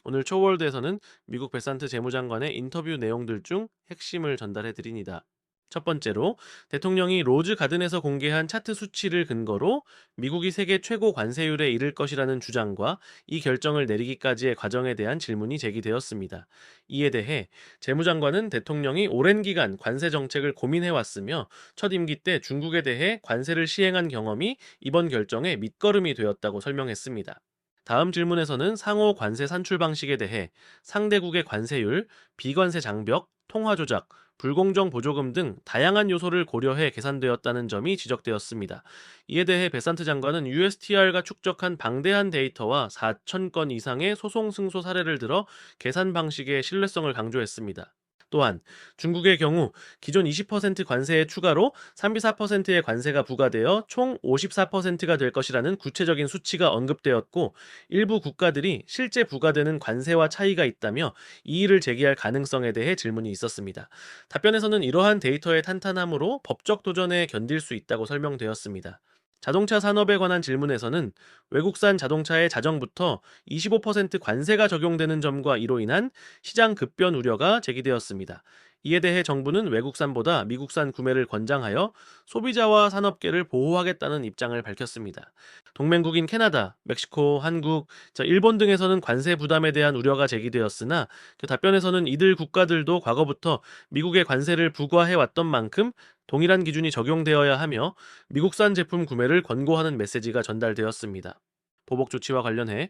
오늘 초월드에서는 미국 베산트 재무장관의 인터뷰 내용들 중 핵심을 전달해 드립니다. 첫 번째로 대통령이 로즈 가든에서 공개한 차트 수치를 근거로 미국이 세계 최고 관세율에 이를 것이라는 주장과 이 결정을 내리기까지의 과정에 대한 질문이 제기되었습니다. 이에 대해 재무장관은 대통령이 오랜 기간 관세 정책을 고민해 왔으며 첫 임기 때 중국에 대해 관세를 시행한 경험이 이번 결정의 밑거름이 되었다고 설명했습니다. 다음 질문에서는 상호 관세 산출 방식에 대해 상대국의 관세율, 비관세 장벽, 통화 조작, 불공정 보조금 등 다양한 요소를 고려해 계산되었다는 점이 지적되었습니다. 이에 대해 베산트 장관은 USTR가 축적한 방대한 데이터와 4천 건 이상의 소송 승소 사례를 들어 계산 방식의 신뢰성을 강조했습니다. 또한 중국의 경우 기존 20% 관세에 추가로 34%의 관세가 부과되어 총 54%가 될 것이라는 구체적인 수치가 언급되었고, 일부 국가들이 실제 부과되는 관세와 차이가 있다며 이의를 제기할 가능성에 대해 질문이 있었습니다. 답변에서는 이러한 데이터의 탄탄함으로 법적 도전에 견딜 수 있다고 설명되었습니다. 자동차 산업에 관한 질문에서는 외국산 자동차의 자정부터 25% 관세가 적용되는 점과 이로 인한 시장 급변 우려가 제기되었습니다. 이에 대해 정부는 외국산보다 미국산 구매를 권장하여 소비자와 산업계를 보호하겠다는 입장을 밝혔습니다. 동맹국인 캐나다, 멕시코, 한국, 일본 등에서는 관세 부담에 대한 우려가 제기되었으나 그 답변에서는 이들 국가들도 과거부터 미국의 관세를 부과해왔던 만큼 동일한 기준이 적용되어야 하며 미국산 제품 구매를 권고하는 메시지가 전달되었습니다. 보복 조치와 관련해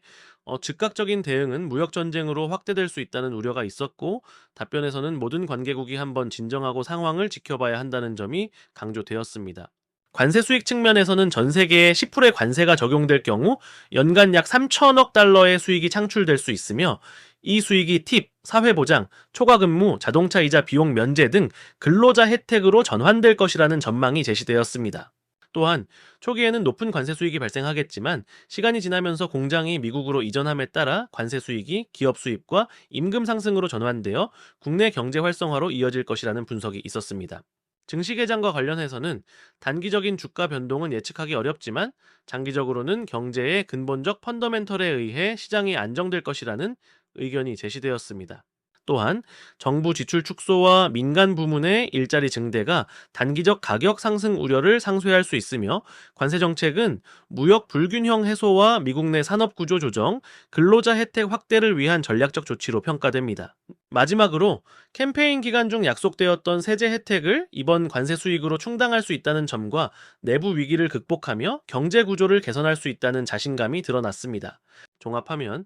즉각적인 대응은 무역 전쟁으로 확대될 수 있다는 우려가 있었고, 답변에서는 모든 관계국이 한번 진정하고 상황을 지켜봐야 한다는 점이 강조되었습니다. 관세 수익 측면에서는 전 세계에 10%의 관세가 적용될 경우 연간 약 3천억 달러의 수익이 창출될 수 있으며, 이 수익이 팁, 사회보장, 초과근무, 자동차 이자 비용 면제 등 근로자 혜택으로 전환될 것이라는 전망이 제시되었습니다. 또한 초기에는 높은 관세 수익이 발생하겠지만 시간이 지나면서 공장이 미국으로 이전함에 따라 관세 수익이 기업 수입과 임금 상승으로 전환되어 국내 경제 활성화로 이어질 것이라는 분석이 있었습니다. 증시 개장과 관련해서는 단기적인 주가 변동은 예측하기 어렵지만 장기적으로는 경제의 근본적 펀더멘털에 의해 시장이 안정될 것이라는 의견이 제시되었습니다. 또한 정부 지출 축소와 민간 부문의 일자리 증대가 단기적 가격 상승 우려를 상쇄할 수 있으며, 관세 정책은 무역 불균형 해소와 미국 내 산업 구조 조정, 근로자 혜택 확대를 위한 전략적 조치로 평가됩니다. 마지막으로 캠페인 기간 중 약속되었던 세제 혜택을 이번 관세 수익으로 충당할 수 있다는 점과 내부 위기를 극복하며 경제 구조를 개선할 수 있다는 자신감이 드러났습니다. 종합하면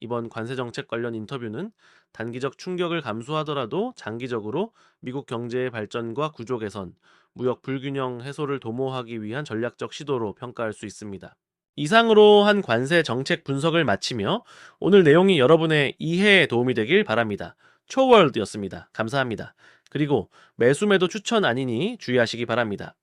이번 관세 정책 관련 인터뷰는 단기적 충격을 감수하더라도 장기적으로 미국 경제의 발전과 구조 개선, 무역 불균형 해소를 도모하기 위한 전략적 시도로 평가할 수 있습니다. 이상으로 한 관세 정책 분석을 마치며 오늘 내용이 여러분의 이해에 도움이 되길 바랍니다. 초월드였습니다. 감사합니다. 그리고 매수 매도 추천 아니니 주의하시기 바랍니다.